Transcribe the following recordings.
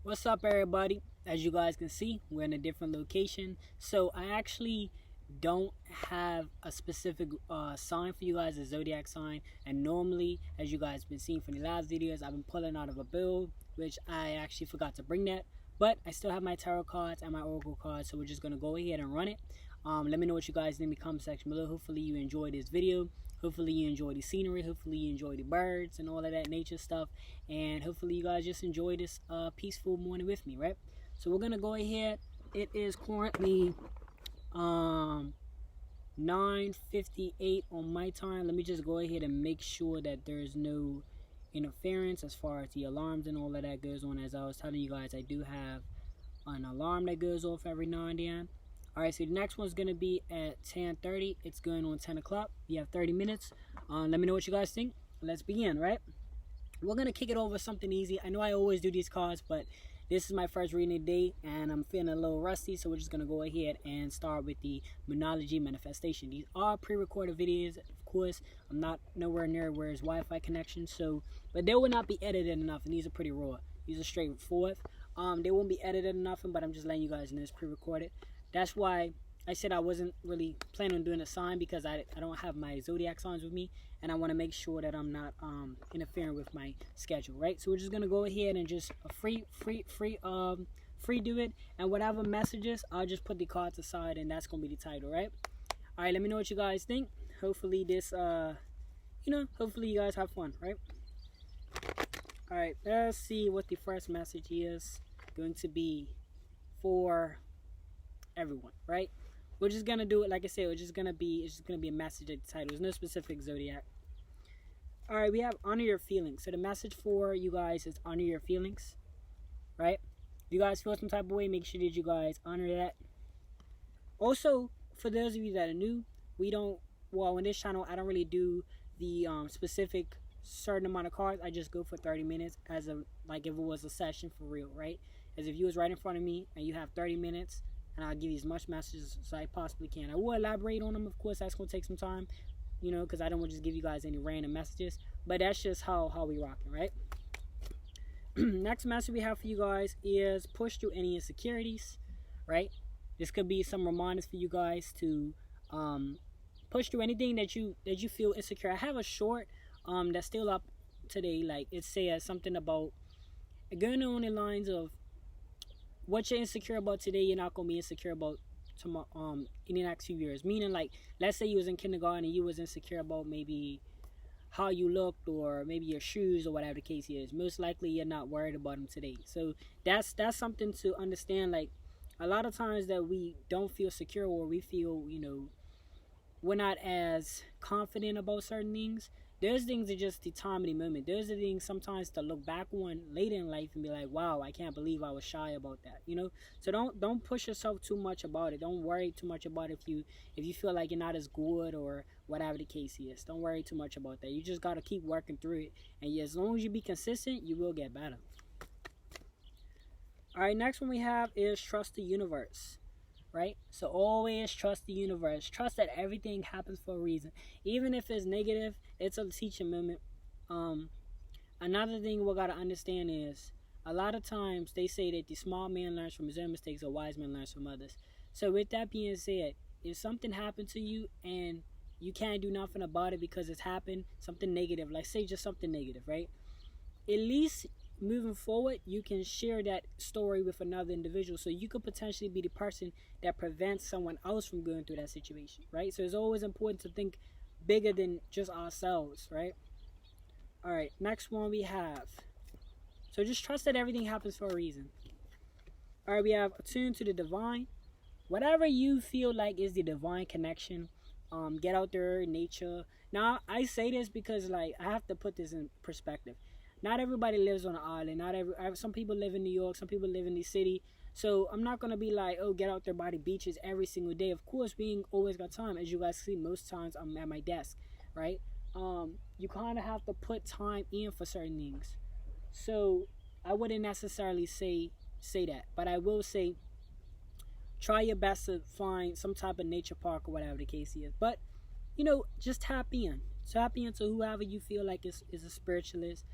What's up, everybody? As you guys can see, we're in a different location. So I actually don't have a specific sign for you guys, a zodiac sign. And normally, as you guys been seeing from the last videos, I've been pulling out of a build, which I actually forgot to bring that. But I still have my tarot cards and my oracle cards, so we're just gonna go ahead and run it. Let me know what you guys think in the comment section below. Hopefully you enjoyed this video. Hopefully you enjoy the scenery. Hopefully you enjoy the birds and all of that nature stuff. And hopefully you guys just enjoy this peaceful morning with me, right? So we're gonna go ahead. It is currently 9:58 on my time. Let me just go ahead and make sure that there's no interference as far as the alarms and all of that goes on. As I was telling you guys, I do have an alarm that goes off every now and then. Alright, so the next one's going to be at 10:30. It's going on 10 o'clock. You have 30 minutes. Let me know what you guys think. Let's begin, right? We're going to kick it over something easy. I know I always do these cards, but this is my first reading of the day, and I'm feeling a little rusty, so we're just going to go ahead and start with the Monology Manifestation. These are pre-recorded videos, of course. I'm not nowhere near where it's Wi-Fi connection, so, but they will not be edited enough, and these are pretty raw. These are straightforward. They won't be edited enough, but I'm just letting you guys know it's pre-recorded. That's why I said I wasn't really planning on doing a sign, because I don't have my zodiac signs with me, and I want to make sure that I'm not interfering with my schedule, right? So we're just gonna go ahead and just free do it, and whatever messages, I'll just put the cards aside, and that's gonna be the title, right? All right, let me know what you guys think. Hopefully this hopefully you guys have fun, right? All right, let's see what the first message is going to be for everyone, right? We're just gonna do it like I said. It's just gonna be a message at the title. There's no specific zodiac. All right, we have honor your feelings. So the message for you guys is honor your feelings, right? If you guys feel some type of way, make sure that you guys honor that. Also, for those of you that are new, on this channel, I don't really do the specific certain amount of cards. I just go for 30 minutes as like if it was a session for real, right? As if you was right in front of me and you have 30 minutes, and I'll give you as much messages as I possibly can. I will elaborate on them, of course. That's going to take some time, because I don't want to just give you guys any random messages. But that's just how we rocking, right? Next message we have for you guys is push through any insecurities, right? This could be some reminders for you guys to push through anything that you feel insecure. I have a short that's still up today. Like, it says something about going on the lines of what you're insecure about today, you're not gonna be insecure about tomorrow, in the next few years. Meaning, like, let's say you was in kindergarten and you was insecure about maybe how you looked, or maybe your shoes, or whatever the case is. Most likely you're not worried about them today. So that's something to understand. Like, a lot of times that we don't feel secure, or we feel, we're not as confident about certain things. Those things are just the time of the moment. Those are things sometimes to look back on later in life and be like, wow, I can't believe I was shy about that, So don't push yourself too much about it. Don't worry too much about it if you feel like you're not as good, or whatever the case is. Don't worry too much about that. You just got to keep working through it. And as long as you be consistent, you will get better. All right, next one we have is trust the universe. Right? So always trust the universe. Trust that everything happens for a reason. Even if it's negative, it's a teaching moment. Another thing we got to understand is, a lot of times they say that the small man learns from his own mistakes, a wise man learns from others. So with that being said, if something happened to you and you can't do nothing about it because it's happened, something negative, like say just something negative, right? At least moving forward, you can share that story with another individual, so you could potentially be the person that prevents someone else from going through that situation, right? So it's always important to think bigger than just ourselves, right? All right, next one we have, so just trust that everything happens for a reason. All right, we have attune to the divine. Whatever you feel like is the divine connection, get out there in nature. Now, I say this because, like, I have to put this in perspective. Not everybody lives on an island. Some people live in New York. Some people live in the city. So I'm not going to be like, oh, get out there by the beaches every single day. Of course, we ain't always got time. As you guys see, most times I'm at my desk, right? You kind of have to put time in for certain things. So I wouldn't necessarily say that. But I will say, try your best to find some type of nature park, or whatever the case is. But, just tap in. Tap into whoever you feel like is a spiritualist.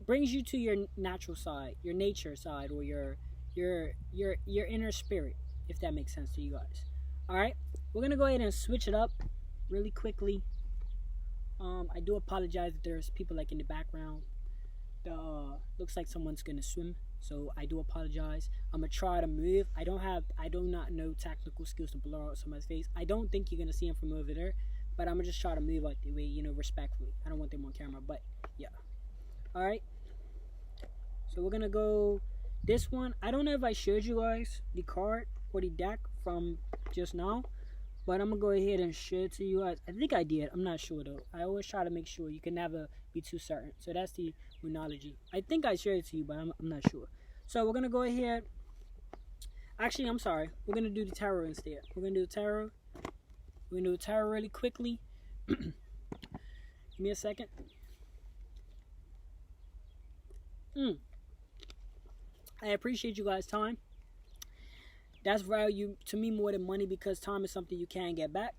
brings you to your natural side, your nature side, or your inner spirit, if that makes sense to you guys. All right, we're gonna go ahead and switch it up really quickly. I do apologize if there's people like in the background. Looks like someone's gonna swim, so I do apologize. I'm gonna try to move. I do not know technical skills to blur out someone's face. I don't think you're gonna see him from over there, but I'm gonna just try to move out the way, respectfully. I don't want them on camera, but yeah. All right. So we're gonna go this one. I don't know if I showed you guys the card or the deck from just now, but I'm gonna go ahead and show it to you guys. I think I did. I'm not sure though. I always try to make sure. You can never be too certain. So that's the Moonology. I think I showed it to you, but I'm not sure. So we're gonna go ahead. Actually, I'm sorry. We're gonna do the tarot instead. We're gonna do the tarot. We're gonna do the tarot really quickly. Give me a second. I appreciate you guys' time. That's value to me more than money, because time is something you can't get back,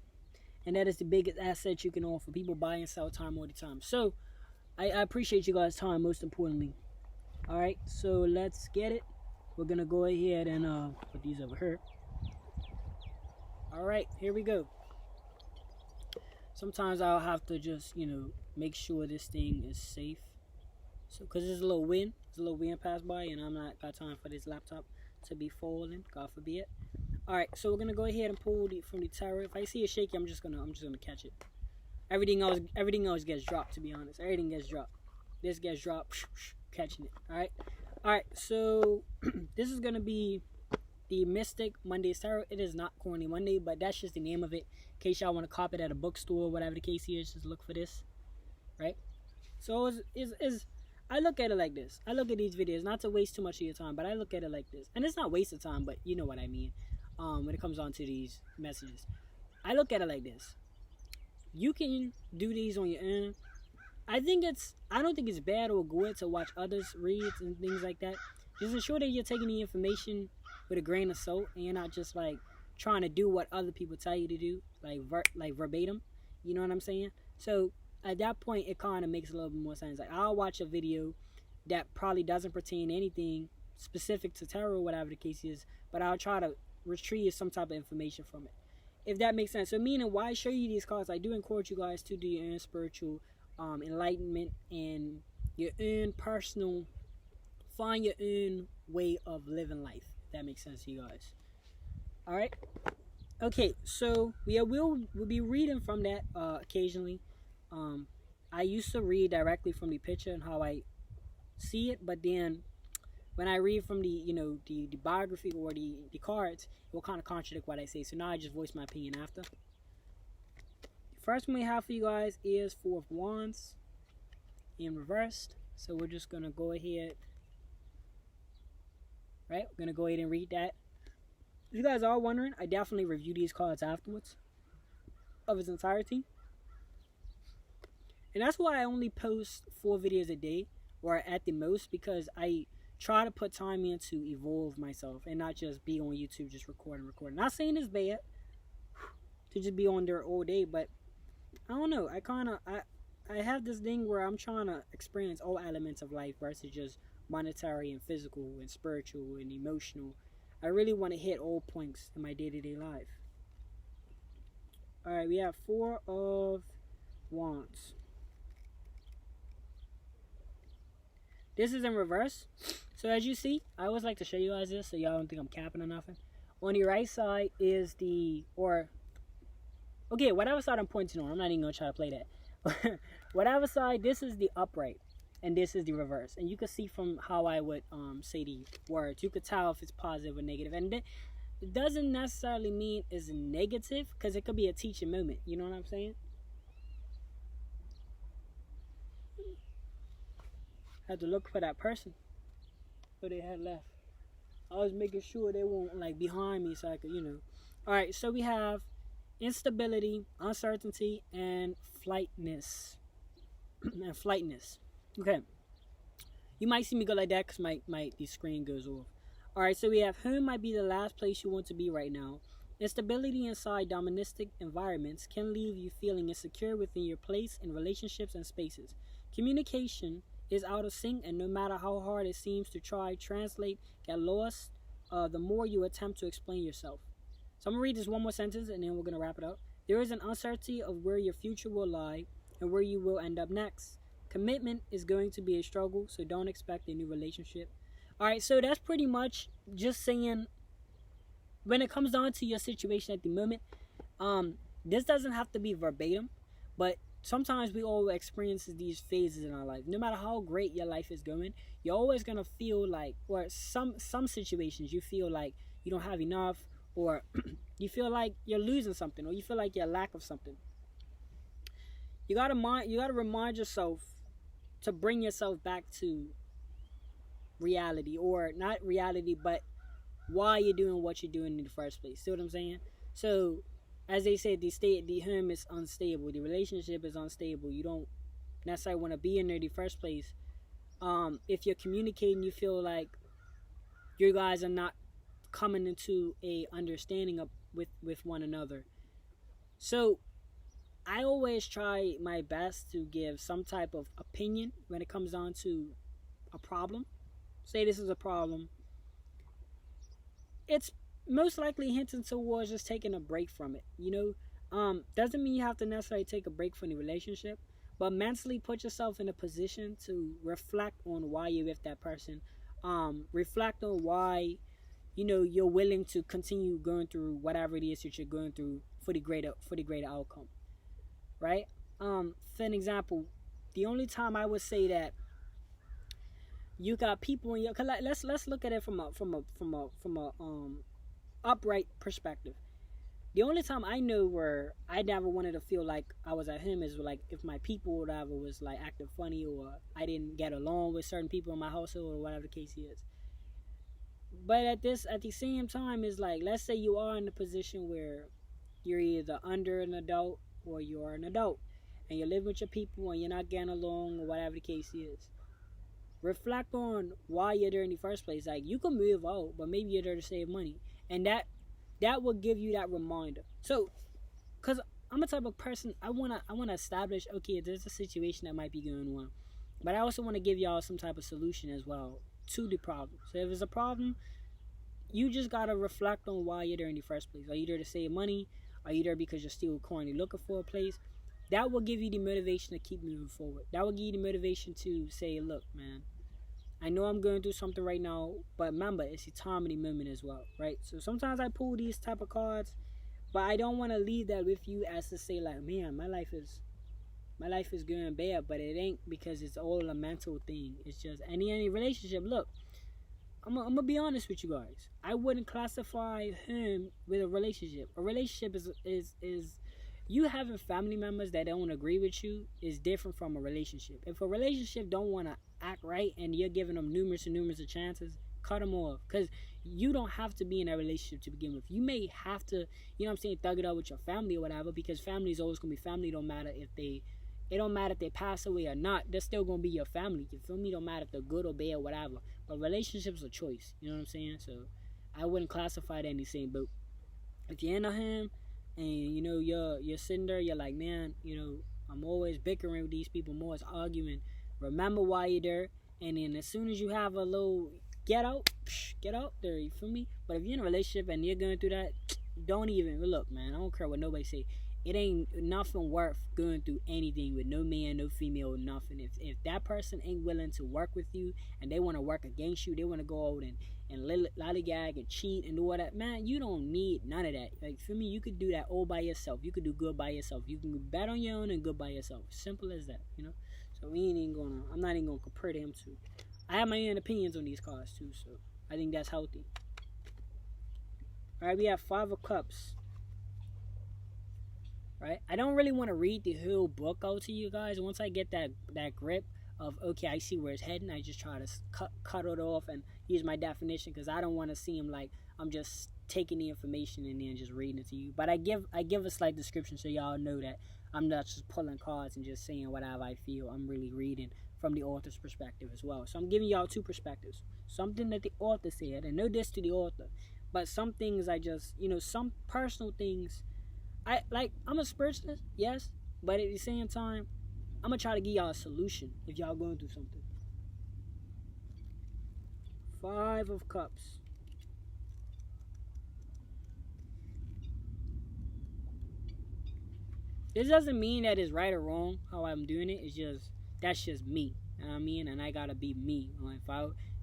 and that is the biggest asset you can offer. People buy and sell time all the time. So I appreciate you guys' time, most importantly. All right, so let's get it. We're gonna go ahead and put these over here. All right, here we go. Sometimes I'll have to just make sure this thing is safe. So because there's a little wind, passed by, and I'm not got time for this laptop to be falling, God forbid. All right, so we're gonna go ahead and pull from the tarot. If I see it shaky, I'm just gonna catch it. Everything else gets dropped. To be honest, everything gets dropped. This gets dropped, catching it. All right. So this is gonna be the Mystic Monday's Tarot. It is not Corny Monday, but that's just the name of it. In case y'all want to cop it at a bookstore, whatever the case is, just look for this, right? So I look at it like this. I look at these videos, not to waste too much of your time, but I look at it like this. And it's not waste of time, but you know what I mean. When it comes on to these messages, I look at it like this. You can do these on your own. I don't think it's bad or good to watch others read and things like that. Just ensure that you're taking the information with a grain of salt, and you're not just like trying to do what other people tell you to do, like verbatim. You know what I'm saying? So at that point, it kind of makes a little bit more sense. Like, I'll watch a video that probably doesn't pertain to anything specific to tarot, whatever the case is, but I'll try to retrieve some type of information from it, if that makes sense. So meaning, why I show you these cards, I do encourage you guys to do your own spiritual enlightenment and your own personal, find your own way of living life, if that makes sense to you guys. All right. Okay, so we'll be reading from that occasionally. I used to read directly from the picture and how I see it, but then when I read from the the biography or the cards, it will kind of contradict what I say. So now I just voice my opinion after. The first one we have for you guys is Four of Wands in reversed. So we're just gonna go ahead. Right, we're gonna go ahead and read that. If you guys are wondering, I definitely review these cards afterwards of its entirety. And that's why I only post 4 videos a day, or at the most, because I try to put time in to evolve myself and not just be on YouTube just recording. Not saying it's bad to just be on there all day, but I don't know. I have this thing where I'm trying to experience all elements of life versus just monetary and physical and spiritual and emotional. I really want to hit all points in my day-to-day life. All right, we have 4 of Wands. This is in reverse. So as you see, I always like to show you guys this so y'all don't think I'm capping or nothing. On the right side is whatever side I'm pointing on. I'm not even going to try to play that. Whatever side, this is the upright. And this is the reverse. And you can see from how I would say the words. You could tell if it's positive or negative. And it doesn't necessarily mean it's negative, because it could be a teaching moment. You know what I'm saying? Had to look for that person who they had left. I was making sure they weren't like behind me so I could, Alright, so we have instability, uncertainty, and flightness. Okay. You might see me go like that because the screen goes off. Alright, so we have home might be the last place you want to be right now. Instability inside dominant environments can leave you feeling insecure within your place in relationships and spaces. Communication is out of sync, and no matter how hard it seems to try translate, get lost, the more you attempt to explain yourself. So I'm gonna read this one more sentence, and then we're gonna wrap it up. There is an uncertainty of where your future will lie and where you will end up next. Commitment is going to be a struggle, so don't expect a new relationship. All right, so that's pretty much just saying, when it comes down to your situation at the moment, this doesn't have to be verbatim, but sometimes we all experience these phases in our life. No matter how great your life is going, you're always gonna feel like, or some situations you feel like you don't have enough, or you feel like you're losing something, or you feel like you're lack of something. You gotta remind yourself to bring yourself back to reality, or not reality, but why you're doing what you're doing in the first place. See what I'm saying? So, as they said, the home is unstable, the relationship is unstable. You don't necessarily want to be in there in the first place. If you're communicating, you feel like you guys are not coming into a understanding of with one another. So, I always try my best to give some type of opinion when it comes down to a problem. Say this is a problem. It's most likely hinting towards just taking a break from it. Doesn't mean you have to necessarily take a break from the relationship, but mentally put yourself in a position to reflect on why you're with that person. Reflect on why you're willing to continue going through whatever it is that you're going through for the greater outcome, right? For an example, the only time I would say that you got people in your, cause let's look at it from a upright perspective. The only time I know where I never wanted to feel like I was at home is like if my people or whatever was like acting funny, or I didn't get along with certain people in my household, or whatever the case is. But at the same time, is like, let's say you are in a position where you're either under an adult or you are an adult, and you live with your people and you're not getting along, or whatever the case is. Reflect on why you're there in the first place. Like, you can move out, but maybe you're there to save money, and that will give you that reminder. So, cause I'm a type of person, I wanna establish, okay, there's a situation that might be going on, but I also want to give y'all some type of solution as well to the problem. So if it's a problem, you just gotta reflect on why you're there in the first place. Are you there to save money? Are you there because you're still currently looking for a place? That will give you the motivation to keep moving forward. That will give you the motivation to say, look, man, I know I'm going through something right now, but remember, it's a time and a moment as well, right? So sometimes I pull these type of cards, but I don't want to leave that with you as to say, like, man, my life is going bad, but it ain't, because it's all a mental thing. It's just any relationship. Look, I'm gonna be honest with you guys. I wouldn't classify him with a relationship. A relationship is you having family members that don't agree with you is different from a relationship. If a relationship don't want to act right and you're giving them numerous of chances, cut them off. Because you don't have to be in a relationship to begin with. You may have to, thug it out with your family or whatever, because family is always going to be family. It don't matter if they pass away or not. They're still going to be your family. You feel me? It don't matter if they're good or bad or whatever. But relationships are choice. You know what I'm saying? So I wouldn't classify that in the same boat. If you're into him, and you're sitting there, you're like, man, I'm always bickering with these people, I'm always arguing. Remember why you're there, and then as soon as you have a little get out there, you feel me? But if you're in a relationship and you're going through that, don't even look, man. I don't care what nobody say. It ain't nothing worth going through anything with no man, no female, nothing. If that person ain't willing to work with you and they want to work against you, they want to go out and lollygag and cheat and do all that, man, you don't need none of that. Like, for me, you could do that all by yourself. You could do good by yourself. You can be bad on your own and good by yourself. Simple as that, So I'm not even gonna compare them to. I have my own opinions on these cards too, so I think that's healthy. All right, we have 5 of Cups. Right? I don't really want to read the whole book out to you guys. Once I get that grip of, okay, I see where it's heading, I just try to cut it off and use my definition, because I don't want to seem like I'm just taking the information and then just reading it to you. But I give a slight description so y'all know that I'm not just pulling cards and just saying whatever I feel. I'm really reading from the author's perspective as well. So I'm giving y'all 2 perspectives. Something that the author said, and no diss to the author, but some things I just, some personal things. I'm a spiritualist, yes, but at the same time, I'm gonna try to give y'all a solution if y'all going through something. Five of Cups. This doesn't mean that it's right or wrong how I'm doing it. It's just, that's just me. You know what I mean? And I gotta be me. If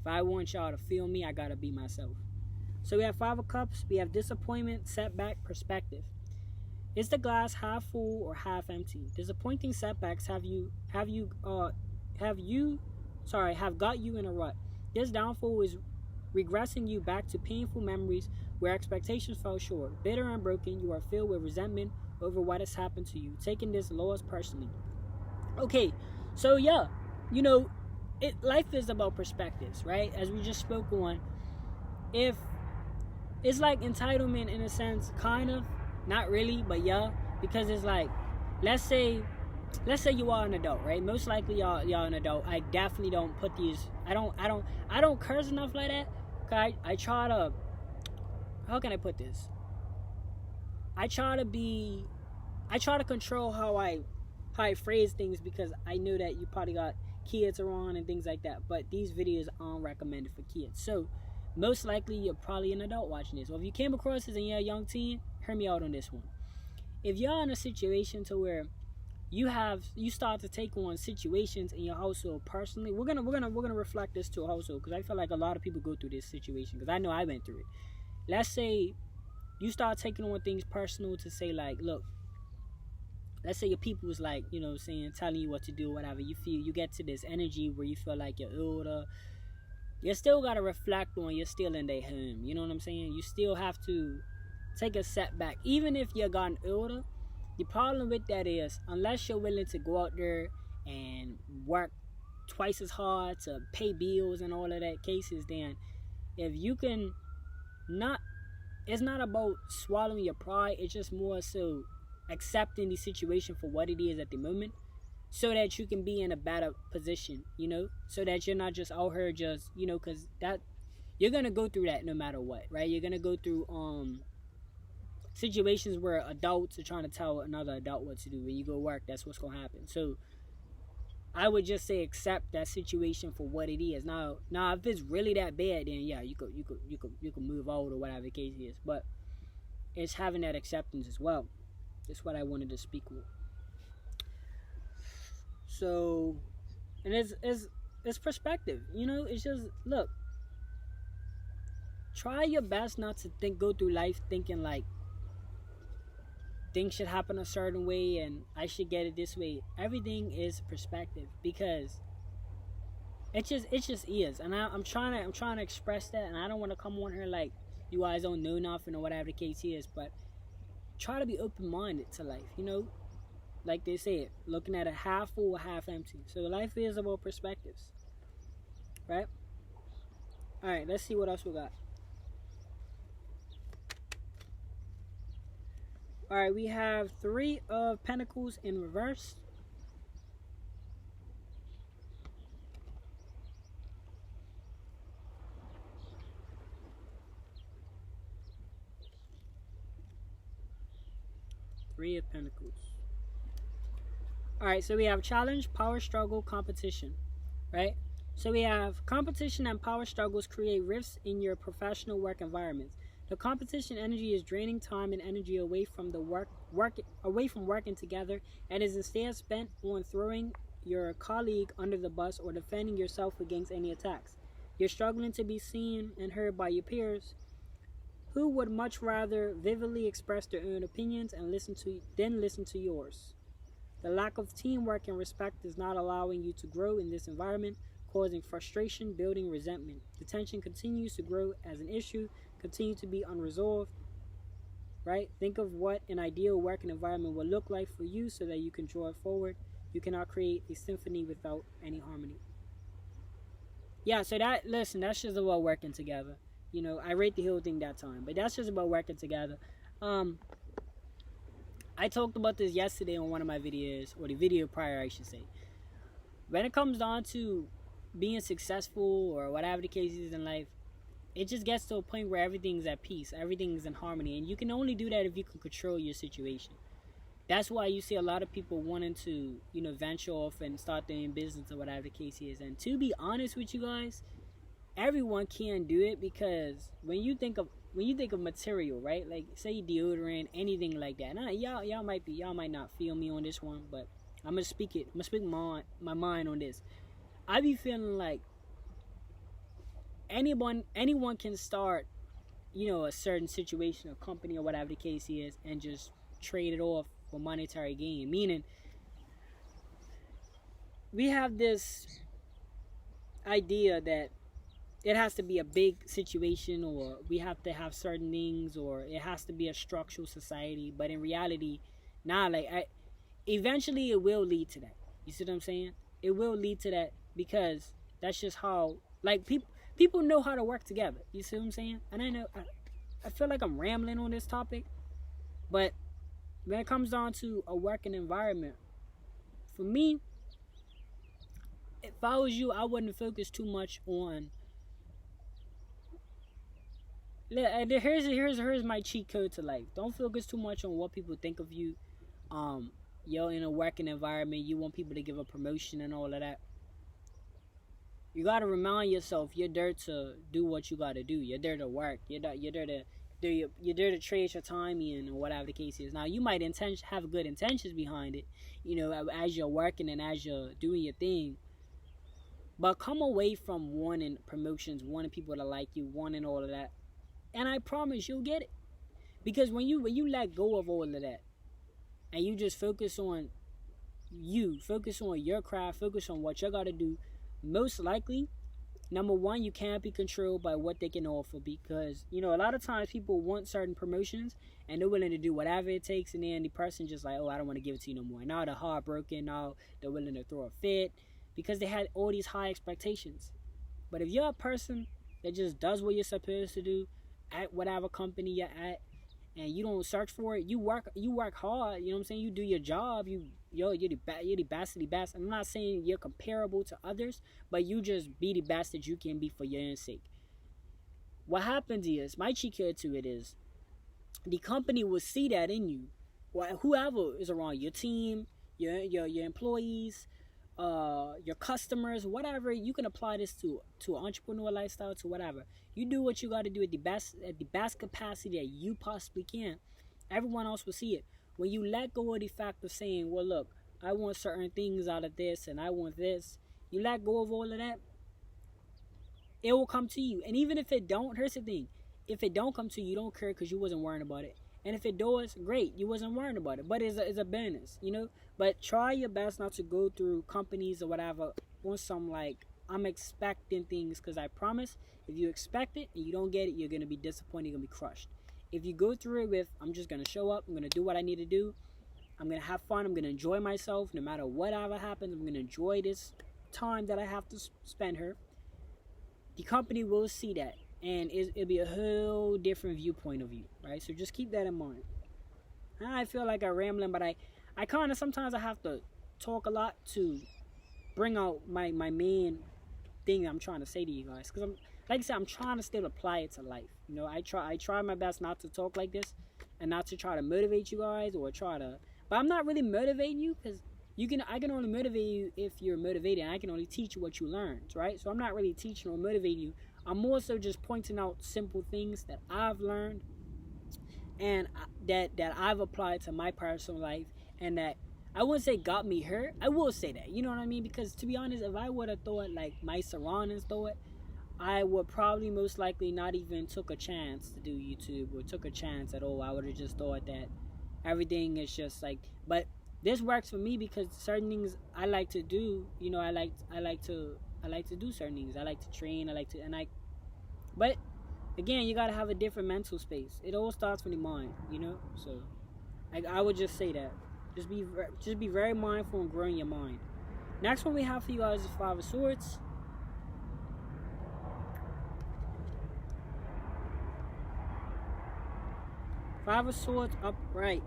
I want y'all to feel me, I gotta be myself. So we have Five of Cups. We have disappointment, setback, perspective. Is the glass half full or half empty? Disappointing setbacks have got you in a rut. This downfall is regressing you back to painful memories where expectations fell short. Bitter and broken, you are filled with resentment over what has happened to you, taking this loss personally. Okay, so yeah, life is about perspectives, right? As we just spoke on, if it's like entitlement in a sense, kind of, not really, but yeah, because it's like, let's say you are an adult, right? Most likely y'all an adult. I definitely don't put these. I don't curse enough like that. Cause I try to. How can I put this? I try to control how I phrase things, because I know that you probably got kids around and things like that. But these videos aren't recommended for kids. So most likely you're probably an adult watching this. Or if you came across this and you're a young teen, hear me out on this one. If you're in a situation to where you start to take on situations in your household personally, we're gonna reflect this to a household, because I feel like a lot of people go through this situation, because I know I went through it. Let's say you start taking on things personal to say, like, look, let's say your people was like, saying, telling you what to do, whatever. You get to this energy where you feel like you're older. You still gotta reflect on you're still in their home. You know what I'm saying? You still have to take a setback, even if you're gotten older. The problem with that is, unless you're willing to go out there and work twice as hard to pay bills and all of that cases, then if you can not, it's not about swallowing your pride. It's just more so accepting the situation for what it is at the moment, so that you can be in a better position, so that you're not just out here just, because that you're gonna go through that no matter what, right? You're gonna go through situations where adults are trying to tell another adult what to do. When you go work, that's what's gonna happen. So I would just say accept that situation for what it is. Now if it's really that bad, then yeah, you could move out or whatever the case is. But it's having that acceptance as well. That's what I wanted to speak with. So, and it's perspective. It's just, look, try your best not to go through life thinking like things should happen a certain way and I should get it this way. Everything is perspective, because it just is. And I'm trying to express that, and I don't want to come on here like you guys don't know nothing or whatever the case is, but try to be open-minded to life. Like they said, looking at it half full or half empty. So life is about perspectives, right? All right, let's see what else we got. All right, we have Three of Pentacles in reverse. Three of Pentacles. All right, so we have challenge, power struggle, competition, right? So we have competition and power struggles create rifts in your professional work environments. The competition energy is draining time and energy away from working together, and is instead spent on throwing your colleague under the bus or defending yourself against any attacks. You're struggling to be seen and heard by your peers, who would much rather vividly express their own opinions and listen to yours. The lack of teamwork and respect is not allowing you to grow in this environment, causing frustration, building resentment. The tension continues to grow as an issue, continue to be unresolved, right? Think of what an ideal working environment would look like for you so that you can draw it forward. You cannot create a symphony without any harmony. Yeah, so that's just about working together. I rate the whole thing that time, but that's just about working together. I talked about this yesterday on one of my videos, or the video prior, I should say. When it comes down to being successful or whatever the case is in life, it just gets to a point where everything's at peace, everything's in harmony, and you can only do that if you can control your situation. That's why you see a lot of people wanting to, venture off and start their own business or whatever the case is. And to be honest with you guys, everyone can do it, because when you think of material, right? Like say deodorant, anything like that. Now y'all might not feel me on this one, but I'm gonna speak it. I'm gonna speak my mind on this. I be feeling like anyone can start, a certain situation, a company or whatever the case is, and just trade it off for monetary gain. Meaning, we have this idea that it has to be a big situation, or we have to have certain things, or it has to be a structural society. But in reality, eventually it will lead to that. You see what I'm saying? It will lead to that, because that's just how, like, people know how to work together. You see what I'm saying? And I feel like I'm rambling on this topic, but when it comes down to a working environment, for me, if I was you, I wouldn't focus too much on. Here's my cheat code to life. Don't focus too much on what people think of you. In a working environment, you want people to give a promotion and all of that. You gotta remind yourself you're there to do what you gotta do. You're there to work. You're there to trade your time in, or whatever the case is. Now you might have good intentions behind it, as you're working and as you're doing your thing. But come away from wanting promotions, wanting people to like you, wanting all of that, and I promise you'll get it. Because when you let go of all of that, and you just focus on your craft, focus on what you gotta do, most likely, number one, you can't be controlled by what they can offer. Because a lot of times people want certain promotions and they're willing to do whatever it takes, and then the person just like, oh, I don't want to give it to you no more. Now they're heartbroken. Now they're willing to throw a fit because they had all these high expectations. But if you're a person that just does what you're supposed to do at whatever company you're at, and you don't search for it, you work hard, you know what I'm saying? You do your job, you're the best of the best. I'm not saying you're comparable to others, but you just be the best that you can be for your own sake. What happens is, my cheat code to it is, the company will see that in you. Whoever is around your team, your employees, your customers, whatever. You can apply this to entrepreneur lifestyle, to whatever. You do what you got to do at the best capacity that you possibly can. Everyone else will see it. When you let go of the fact of saying, well, look, I want certain things out of this and I want this, you let go of all of that, it will come to you. And even if it don't, here's the thing, if it don't come to you, you don't care, because you wasn't worrying about it. And if it does, great, you wasn't worrying about it. But it's a bonus, But try your best not to go through companies or whatever on some like, I'm expecting things, because I promise, if you expect it and you don't get it, you're going to be disappointed, you're going to be crushed. If you go through it with, I'm just going to show up, I'm going to do what I need to do, I'm going to have fun, I'm going to enjoy myself, no matter whatever happens, I'm going to enjoy this time that I have to spend here, the company will see that. And it'll be a whole different viewpoint of you, right? So just keep that in mind. I feel like I'm rambling, but I kind of, sometimes I have to talk a lot to bring out my main thing I'm trying to say to you guys. Because like I said, I'm trying to still apply it to life. I try my best not to talk like this, and not to try to motivate you guys, or but I'm not really motivating you, because I can only motivate you if you're motivated, and I can only teach you what you learned, right? So I'm not really teaching or motivating you. I'm more so just pointing out simple things that I've learned, and that I've applied to my personal life, and that I wouldn't say got me hurt. I will say that, you know what I mean? Because to be honest, if I would have thought like my surroundings thought, I would probably most likely not even took a chance to do YouTube, or took a chance at all. I would have just thought that everything is just like, but this works for me, because certain things I like to do, I like to do certain things. I like to train, but again, you gotta have a different mental space. It all starts from the mind, So I would just say that. Just be very mindful and growing your mind. Next one we have for you guys is Five of Swords. Five of Swords upright.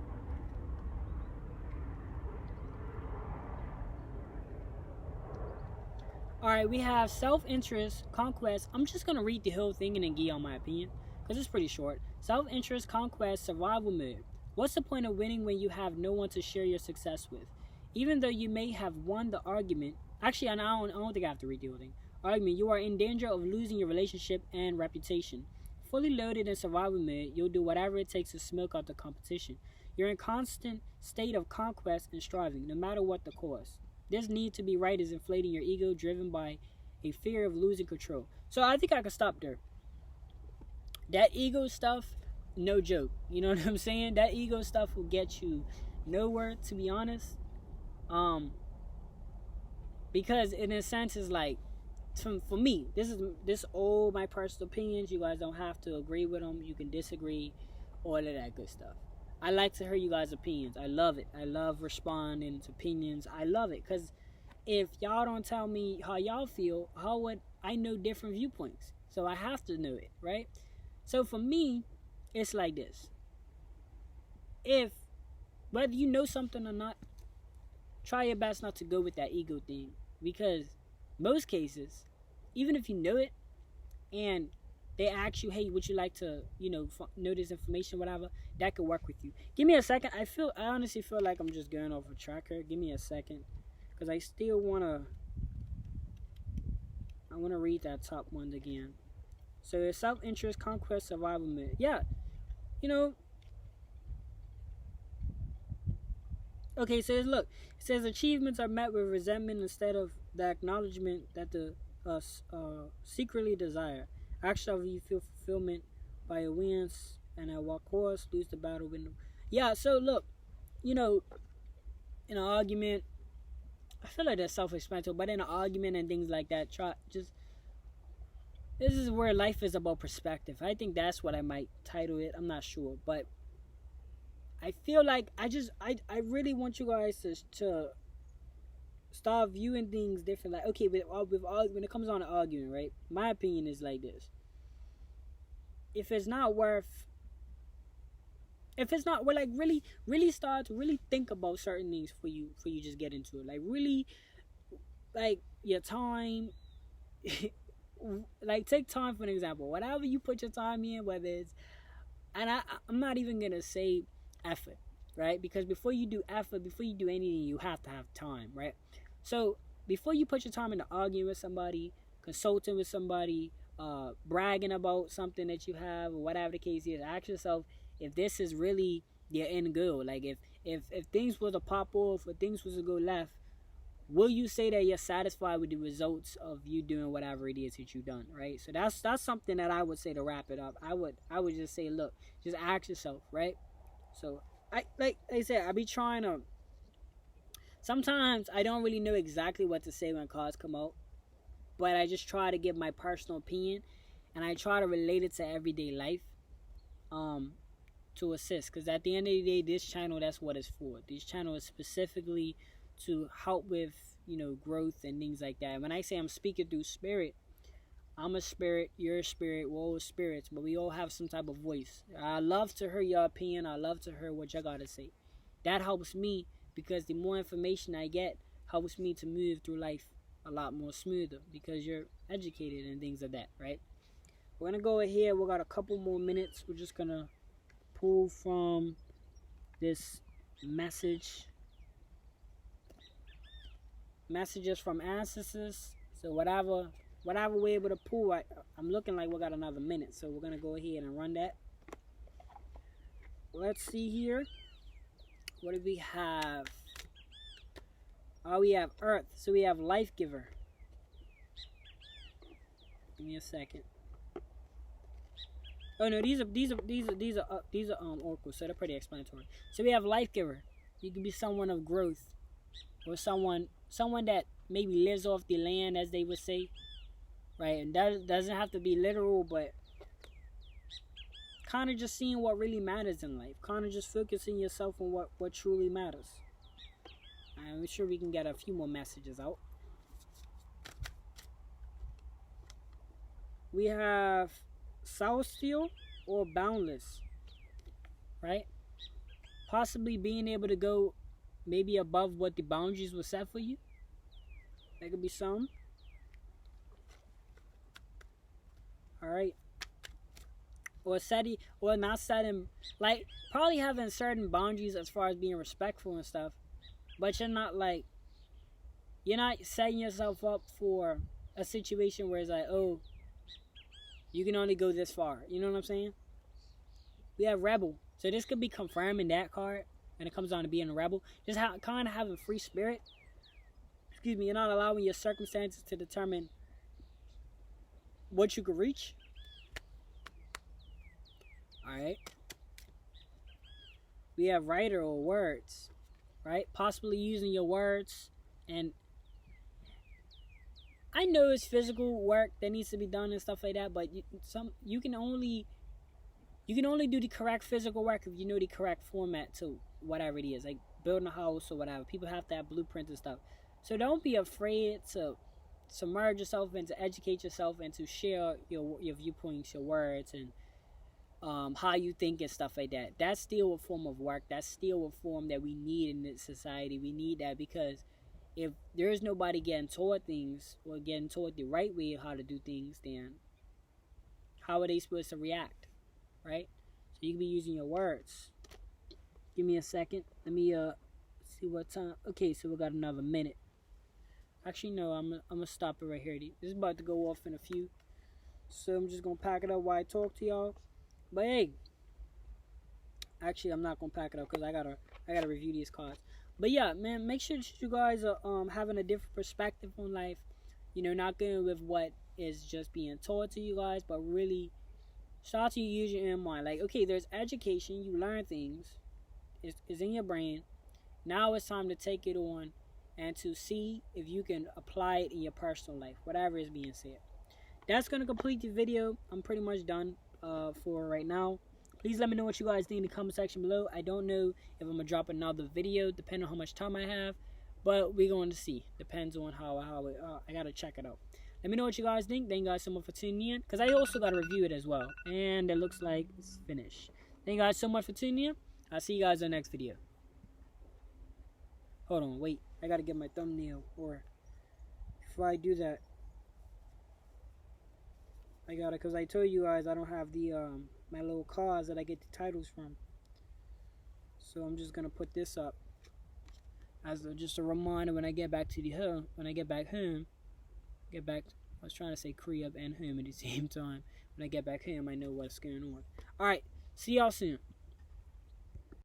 Alright, we have self-interest, conquest. I'm just going to read the whole thing and then give y'all my opinion, because it's pretty short. Self-interest, conquest, survival mode. What's the point of winning when you have no one to share your success with? Even though you may have won the argument. Actually, I don't think I have to read the whole thing. argument, you are in danger of losing your relationship and reputation. Fully loaded in survival mode, you'll do whatever it takes to smoke out the competition. You're in constant state of conquest and striving, no matter what the cost. This need to be right is inflating your ego, driven by a fear of losing control. So I think I can stop there. That ego stuff, no joke. You know what I'm saying? That ego stuff will get you nowhere, to be honest. Because in a sense, it's like, for me, this all my personal opinions. You guys don't have to agree with them. You can disagree, all of that good stuff. I like to hear you guys' opinions. I love it. I love responding to opinions. I love it, because if y'all don't tell me how y'all feel, how would I know different viewpoints? So I have to know it, right? So for me, it's like this. If, whether you know something or not, try your best not to go with that ego thing. Because most cases, even if you know it, and they ask you, hey, would you like to, know this information, whatever, that could work with you. Give me a second. I honestly feel like I'm just going off a track here. Give me a second. Because I still want to read that top one again. So self-interest, conquest, survival mode. Yeah, okay, so look, it says achievements are met with resentment instead of the acknowledgement that the secretly desire. Actually, you feel fulfillment by a wins, and at what cost, lose the battle window. Yeah, so look, in an argument, I feel like that's self-explanatory, but in an argument and things like that, this is where life is about perspective. I think that's what I might title it. I'm not sure, but I feel like I really want you guys to start viewing things different. Like, okay, when it comes on to arguing, right? My opinion is like this: if it's not, well, like, really start to really think about certain things for you just get into it. Like, really, like, your time. Like, take time for an example. Whatever you put your time in, whether it's, and I'm not even gonna say effort, right? Because before you do effort, before you do anything, you have to have time, right? So before you put your time into arguing with somebody, consulting with somebody, bragging about something that you have, or whatever the case is, ask yourself if this is really your end goal. Like, if things was to pop off, or things was to go left, will you say that you're satisfied with the results of you doing whatever it is that you've done, right? So that's something that I would say to wrap it up. I would just say, look, just ask yourself, right? So like I said, I be trying to. Sometimes I don't really know exactly what to say when cards come out, but I just try to give my personal opinion, and I try to relate it to everyday life, to assist. Because at the end of the day, this channel, that's what it's for. This channel is specifically to help with, growth and things like that. When I say I'm speaking through spirit, I'm a spirit, you're a spirit, we're all spirits, but we all have some type of voice. I love to hear your opinion. I love to hear what you got to say. That helps me, because the more information I get helps me to move through life a lot more smoother, because you're educated and things of that, right? We're going to go ahead. We got a couple more minutes. We're just going to pull from this messages from ancestors. So whatever we're able to pull, I'm looking like we got another minute, so we're gonna go ahead and run that. Let's see here. What do we have? We have Earth. So we have Life Giver. Give me a second. Oh no, these are oracles, so they're pretty explanatory. So we have Life Giver. You can be someone of growth, or someone that maybe lives off the land, as they would say, right? And that doesn't have to be literal, but kind of just seeing what really matters in life, kind of just focusing yourself on what truly matters. I'm sure we can get a few more messages out. We have Celestial or Boundless, right? Possibly being able to go maybe above what the boundaries were set for you. That could be some. Alright. Or not setting, like, probably having certain boundaries as far as being respectful and stuff. But you're not setting yourself up for a situation where it's like, oh, you can only go this far. You know what I'm saying? We have rebel. So this could be confirming that card. And it comes down to being a rebel. Just kind of having free spirit. Excuse me. You're not allowing your circumstances to determine what you could reach. Alright. We have writer or words. Right? Possibly using your words. And I know it's physical work that needs to be done and stuff like that. But you can only do the correct physical work if you know the correct format to whatever it is, like building a house or whatever. People have to have blueprints and stuff. So don't be afraid to submerge yourself and to educate yourself and to share your viewpoints, your words, and how you think and stuff like that. That's still a form of work. That's still a form that we need in this society. We need that because if there is nobody getting taught things or getting taught the right way of how to do things, then how are they supposed to react? Right? So you can be using your words. Give me a second. Let me see what time. Okay, so we got another minute. Actually, no, I'm gonna stop it right here. This is about to go off in a few. So I'm just gonna pack it up while I talk to y'all. But hey, actually I'm not gonna pack it up because I gotta review these cards. But yeah, man, make sure that you guys are having a different perspective on life. You know, not going with what is just being taught to you guys, but really start to use your own mind. Like, okay, there's education, you learn things, it's in your brain. Now it's time to take it on and to see if you can apply it in your personal life, whatever is being said. That's going to complete the video. I'm pretty much done for right now. Please let me know what you guys think in the comment section below. I don't know if I'm going to drop another video, depending on how much time I have, but we're going to see. Depends on how it, I got to check it out. Let me know what you guys think. Thank you guys so much for tuning in, because I also got to review it as well. And it looks like it's finished. Thank you guys so much for tuning in. I'll see you guys in the next video. Hold on, wait. I got to get my thumbnail. Or before I do that, I got to, because I told you guys I don't have the my little cards that I get the titles from. So I'm just going to put this up as just a reminder when I get back to the home. When I get back home. I was trying to say crib and home at the same time. When I get back home, I know what's going on. Alright, see y'all soon.